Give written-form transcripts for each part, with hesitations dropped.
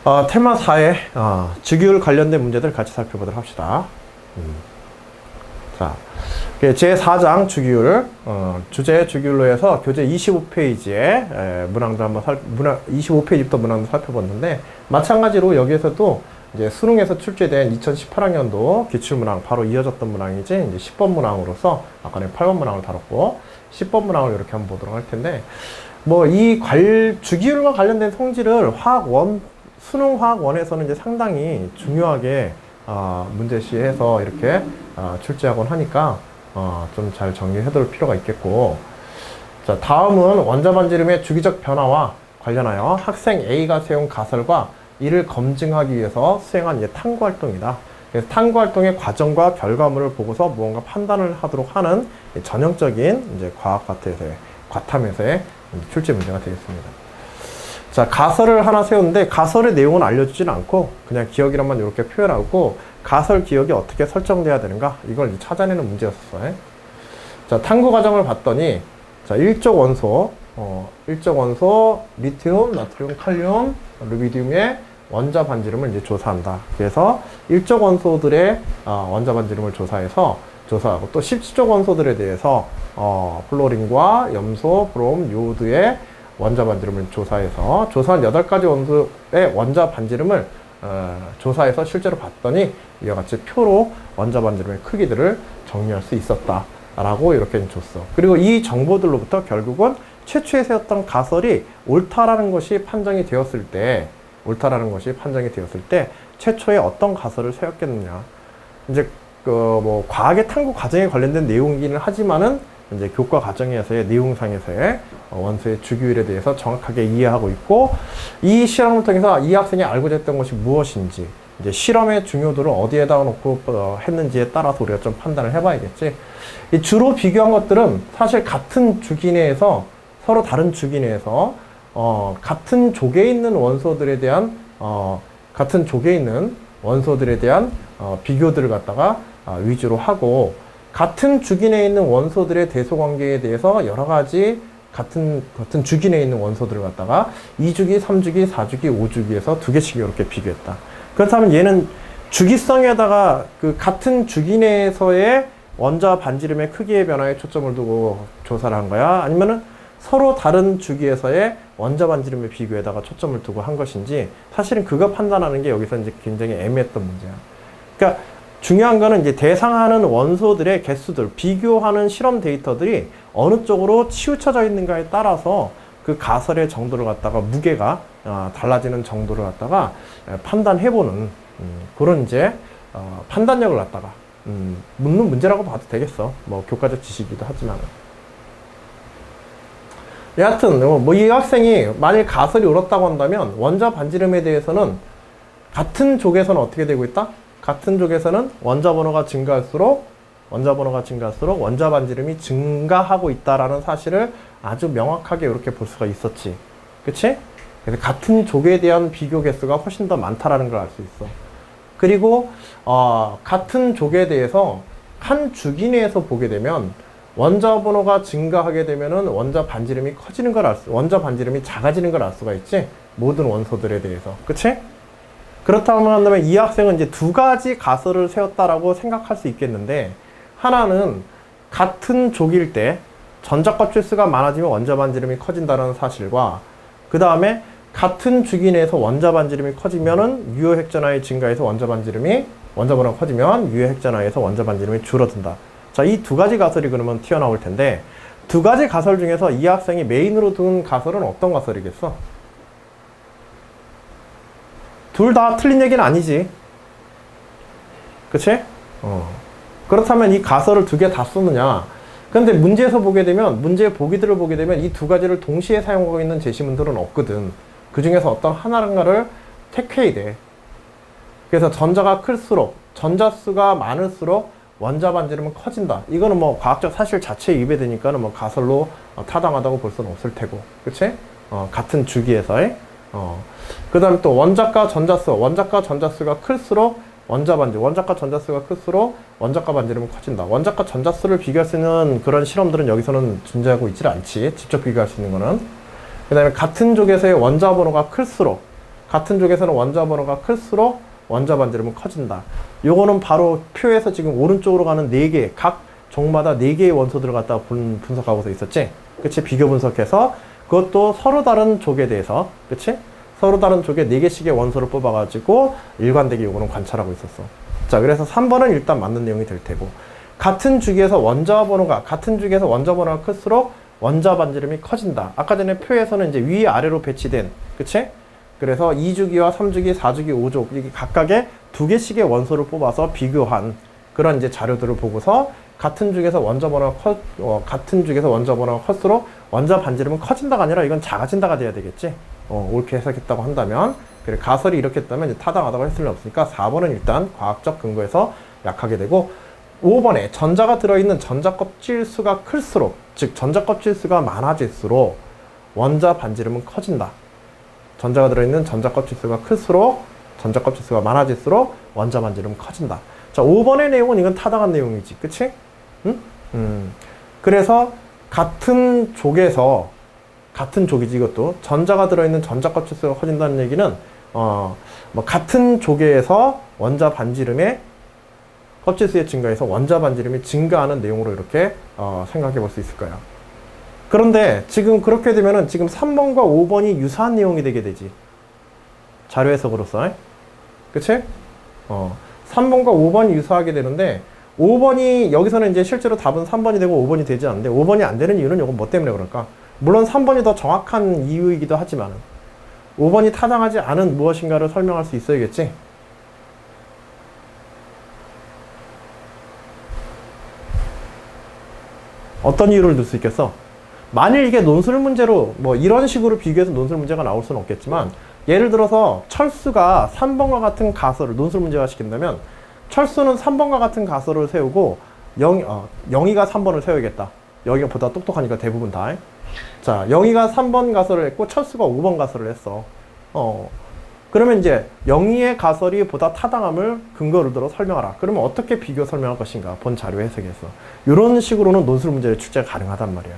테마 4의 주기율 관련된 문제들 같이 살펴보도록 합시다. 자, 제4장 주기율, 주제 주기율로 해서 교재 25페이지에 문항도 한번 25페이지부터 문항도 살펴봤는데, 마찬가지로 여기에서도 이제 수능에서 출제된 2018학년도 기출문항 바로 이어졌던 문항이지, 이제 10번 문항으로서 아까는 8번 문항을 다뤘고 10번 문항을 이렇게 한번 보도록 할 텐데, 뭐 이 주기율과 관련된 성질을 수능 화학 1에서는 이제 상당히 중요하게 문제시해서 이렇게 출제하곤 하니까 좀 잘 정리해둘 필요가 있겠고, 자, 다음은 원자 반지름의 주기적 변화와 관련하여 학생 A가 세운 가설과 이를 검증하기 위해서 수행한 이제 탐구 활동이다. 그래서 탐구 활동의 과정과 결과물을 보고서 무언가 판단을 하도록 하는 전형적인 이제 과탐에서의 출제 문제가 되겠습니다. 자, 가설을 하나 세우는데 가설의 내용은 알려주지는 않고 그냥 기억이란만 이렇게 표현하고, 가설 기억이 어떻게 설정돼야 되는가, 이걸 찾아내는 문제였어요. 자, 탐구 과정을 봤더니, 자, 일족 원소 리튬, 나트륨, 칼륨, 루비디움의 원자 반지름을 이제 조사한다. 그래서 일족 원소들의 원자 반지름을 조사하고, 또 실질적 원소들에 대해서 플로린과 염소, 브롬, 요오드의 원자 반지름을 조사해서 조사한 8가지 원소의 원자 반지름을 조사해서 실제로 봤더니 이와 같이 표로 원자 반지름의 크기들을 정리할 수 있었다 라고 이렇게 줬어. 그리고 이 정보들로부터 결국은 최초에 세웠던 가설이 옳다라는 것이 판정이 되었을 때 최초에 어떤 가설을 세웠겠느냐, 이제 뭐 과학의 탐구 과정에 관련된 내용이기는 하지만은 이제 교과 과정에서의 내용상에서의 원소의 주기율에 대해서 정확하게 이해하고 있고, 이 실험을 통해서 이 학생이 알고자 했던 것이 무엇인지, 이제 실험의 중요도를 어디에다 놓고 했는지에 따라서 우리가 좀 판단을 해봐야겠지. 이 주로 비교한 것들은 사실 같은 주기 내에서, 서로 다른 주기 내에서 같은 족에 있는 원소들에 대한 비교들을 갖다가 위주로 하고, 같은 주기 내에 있는 원소들의 대소 관계에 대해서 여러 가지 같은 주기 내에 있는 원소들을 갖다가 2주기, 3주기, 4주기, 5주기에서 2개씩 이렇게 비교했다. 그렇다면 얘는 주기성에다가 그 같은 주기 내에서의 원자 반지름의 크기의 변화에 초점을 두고 조사를 한 거야? 아니면은 서로 다른 주기에서의 원자 반지름의 비교에다가 초점을 두고 한 것인지, 사실은 그거 판단하는 게 여기서 이제 굉장히 애매했던 문제야. 그러니까 중요한 거는 이제 대상하는 원소들의 개수들, 비교하는 실험 데이터들이 어느 쪽으로 치우쳐져 있는가에 따라서 그 가설의 정도를 갖다가, 무게가 달라지는 정도를 갖다가 판단해보는 그런 이제 판단력을 갖다가 묻는 문제라고 봐도 되겠어. 뭐 교과적 지식이기도 하지만은. 여하튼 뭐 이 학생이 만일 가설이 옳았다고 한다면 원자 반지름에 대해서는 같은 족에서는 어떻게 되고 있다? 같은 족에서는 원자 번호가 증가할수록 원자 반지름이 증가하고 있다라는 사실을 아주 명확하게 이렇게 볼 수가 있었지. 그치? 그래서 같은 족에 대한 비교 개수가 훨씬 더 많다라는 걸 알 수 있어. 그리고 같은 족에 대해서 한 주기 내에서 보게 되면 원자 번호가 증가하게 되면은 원자 반지름이 원자 반지름이 작아지는 걸 알 수가 있지. 모든 원소들에 대해서. 그치? 그렇다고 한다면 이 학생은 이제 2가지 가설을 세웠다라고 생각할 수 있겠는데, 하나는 같은 족일 때 전자과 필수가 많아지면 원자 반지름이 커진다는 사실과, 그 다음에 같은 주기 내에서 원자 반지름이 커지면은 유효 핵전하의 증가에서 원자 번호가 커지면 유효 핵전하에서 원자 반지름이 줄어든다. 자, 이 2가지 가설이 그러면 튀어나올 텐데, 2가지 가설 중에서 이 학생이 메인으로 둔 가설은 어떤 가설이겠어? 둘 다 틀린 얘기는 아니지. 그치? 그렇다면 이 가설을 2개 다 쓰느냐? 근데 문제에서 보게 되면, 문제의 보기들을 보게 되면 이 2가지를 동시에 사용하고 있는 제시문들은 없거든. 그 중에서 어떤 하나를 택해야 돼. 그래서 전자가 클수록, 전자수가 많을수록 원자 반지름은 커진다. 이거는 뭐 과학적 사실 자체에 위배되니까는 뭐 가설로 타당하다고 볼 수는 없을 테고. 그치? 같은 주기에서의. 그 다음에 또 원자과 전자수가 클수록 원자과 전자수가 클수록 원자과 반지름은 커진다. 원자과 전자수를 비교할 수 있는 그런 실험들은 여기서는 존재하고 있질 않지. 직접 비교할 수 있는 거는. 그 다음에 같은 족에서의 원자 번호가 클수록 같은 족에서는 원자 번호가 클수록 원자 반지름은 커진다. 요거는 바로 표에서 지금 오른쪽으로 가는 4개, 각 족마다 4개의 원소들을 갖다 분석하고서 있었지. 그치? 비교 분석해서 그것도 서로 다른 족에 대해서, 그치? 서로 다른 족에 4개씩의 원소를 뽑아가지고 일관되게 요거는 관찰하고 있었어. 자, 그래서 3번은 일단 맞는 내용이 될 테고. 같은 주기에서 원자 번호가 클수록 원자 반지름이 커진다. 아까 전에 표에서는 이제 위아래로 배치된, 그치? 그래서 2주기와 3주기, 4주기, 5족, 이게 각각의 2개씩의 원소를 뽑아서 비교한 그런 이제 자료들을 보고서 같은 주기에서 원자 번호가 클수록 원자 반지름은 커진다가 아니라 이건 작아진다가 돼야 되겠지. 옳게 해석했다고 한다면. 그래, 가설이 이렇게 했다면 타당하다고 했을 리 없으니까 4번은 일단 과학적 근거에서 약하게 되고, 5번에 전자가 들어있는 전자 껍질 수가 클수록, 즉 전자 껍질 수가 많아질수록 원자 반지름은 커진다. 전자가 들어있는 전자 껍질 수가 클수록, 전자 껍질 수가 많아질수록 원자 반지름은 커진다. 자, 5번의 내용은 이건 타당한 내용이지, 그치? 응? 그래서 같은 족이지 이것도. 전자가 들어있는 전자 껍질 수가 커진다는 얘기는 같은 족에서 원자 반지름의 껍질수의 증가에서 원자 반지름이 증가하는 내용으로 이렇게 생각해 볼 수 있을 거야. 그런데 지금 그렇게 되면은 지금 3번과 5번이 유사한 내용이 되게 되지. 자료 해석으로서. 그치? 3번과 5번이 유사하게 되는데, 5번이, 여기서는 이제 실제로 답은 3번이 되고 5번이 되지 않는데, 5번이 안 되는 이유는 이건 뭐 때문에 그럴까? 물론 3번이 더 정확한 이유이기도 하지만, 5번이 타당하지 않은 무엇인가를 설명할 수 있어야겠지? 어떤 이유를 들 수 있겠어? 만일 이게 논술 문제로 뭐 이런 식으로 비교해서 논술 문제가 나올 수는 없겠지만, 예를 들어서 철수가 3번과 같은 가설을 논술 문제화 시킨다면, 철수는 3번과 같은 가설을 세우고 영희가 3번을 세워야겠다. 영희가 보다 똑똑하니까 대부분 다. 자, 영희가 3번 가설을 했고 철수가 5번 가설을 했어. 그러면 이제 영희의 가설이 보다 타당함을 근거로 들어 설명하라. 그러면 어떻게 비교 설명할 것인가? 본 자료 해석에서. 이런 식으로는 논술 문제의 출제가 가능하단 말이야.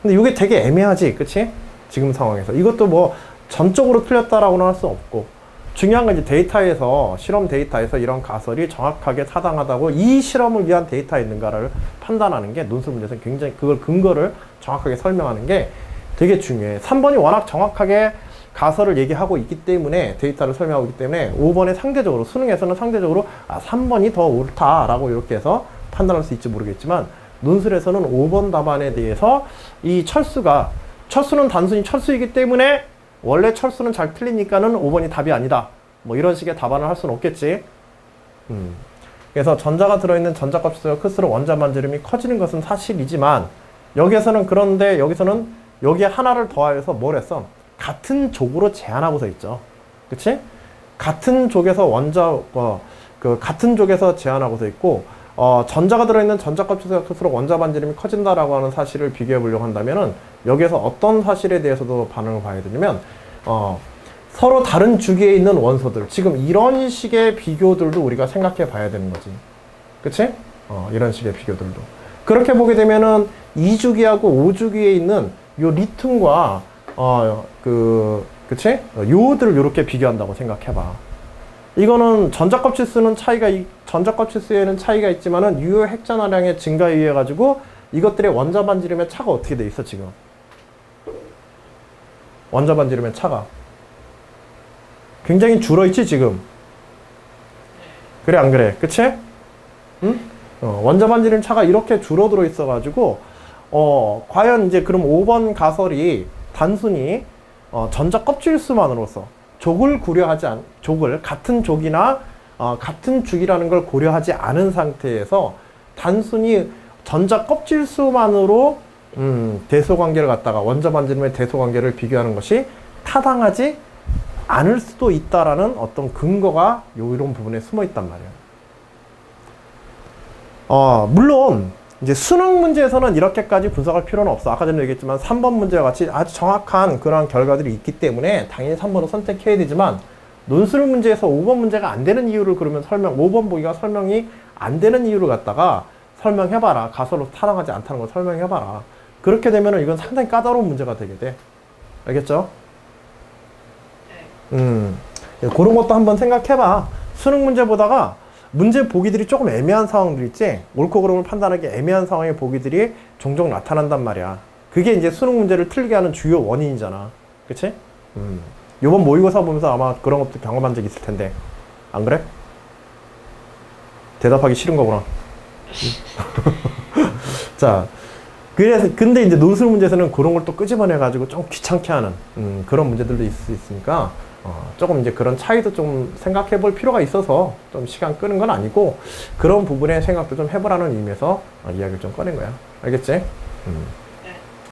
근데 이게 되게 애매하지, 그치? 지금 상황에서. 이것도 뭐 전적으로 틀렸다라고는 할 수 없고, 중요한 건 이제 데이터에서, 실험 데이터에서 이런 가설이 정확하게 타당하다고 이 실험을 위한 데이터에 있는가를 판단하는 게 논술 문제에서 굉장히 그걸 근거를 정확하게 설명하는 게 되게 중요해. 3번이 워낙 정확하게 가설을 얘기하고 있기 때문에, 데이터를 설명하고 있기 때문에 5번에 상대적으로, 수능에서는 상대적으로 3번이 더 옳다라고 이렇게 해서 판단할 수 있지 모르겠지만, 논술에서는 5번 답안에 대해서 이 철수는 단순히 철수이기 때문에 원래 철수는 잘 틀리니까는 5번이 답이 아니다. 뭐 이런 식의 답안을 할 수는 없겠지. 그래서 전자가 들어있는 전자 껍질수가 클수록 원자 반지름이 커지는 것은 사실이지만, 그런데 여기서는 여기에 하나를 더하여서 뭘 했어? 같은 족으로 제한하고서 있죠. 그치? 같은 족에서 같은 족에서 제한하고서 있고, 전자가 들어있는 전자 껍질수가 클수록 원자 반지름이 커진다라고 하는 사실을 비교해 보려고 한다면은, 여기에서 어떤 사실에 대해서도 반응을 봐야 되냐면, 서로 다른 주기에 있는 원소들, 지금 이런 식의 비교들도 우리가 생각해 봐야 되는 거지. 그치? 이런 식의 비교들도. 그렇게 보게 되면은 2주기하고 5주기에 있는 요 리튬과 그치? 요들을 이렇게 비교한다고 생각해 봐. 이거는 전자 껍질수에는 차이가 있지만은 유효 핵전화량의 증가에 의해 가지고 이것들의 원자 반지름의 차가 어떻게 돼 있어, 지금? 원자 반지름의 차가 굉장히 줄어있지, 지금? 그래, 안 그래? 그치? 응? 원자 반지름 차가 이렇게 줄어들어 있어가지고, 과연 이제 그럼 5번 가설이 단순히, 전자 껍질수만으로서 족을 같은 족이나, 같은 주기라는 걸 고려하지 않은 상태에서 단순히 전자 껍질수만으로 대소관계를 갖다가 원자 반지름의 대소관계를 비교하는 것이 타당하지 않을 수도 있다라는 어떤 근거가 이런 부분에 숨어 있단 말이에요. 물론 이제 수능 문제에서는 이렇게까지 분석할 필요는 없어. 아까 전에 얘기했지만 3번 문제와 같이 아주 정확한 그러한 결과들이 있기 때문에 당연히 3번을 선택해야 되지만, 논술 문제에서 5번 문제가 안 되는 이유를 그러면 5번 보기가 설명이 안 되는 이유를 갖다가 설명해봐라. 가설로 타당하지 않다는 걸 설명해봐라. 그렇게 되면은 이건 상당히 까다로운 문제가 되게 돼. 알겠죠? 그런 것도 한번 생각해봐. 수능 문제 보다가 문제 보기들이 조금 애매한 상황들 있지? 옳고 그름을 판단하기 애매한 상황의 보기들이 종종 나타난단 말이야. 그게 이제 수능 문제를 틀리게 하는 주요 원인이잖아. 그치? 요번 모의고사 보면서 아마 그런 것도 경험한 적 있을 텐데. 안 그래? 대답하기 싫은 거구나. 자, 그래서, 근데 이제 논술 문제에서는 그런 걸 또 끄집어내가지고 좀 귀찮게 하는, 그런 문제들도 있을 수 있으니까, 조금 이제 그런 차이도 좀 생각해 볼 필요가 있어서 좀 시간 끄는 건 아니고, 그런 부분에 생각도 좀 해보라는 의미에서 이야기를 좀 꺼낸 거야. 알겠지?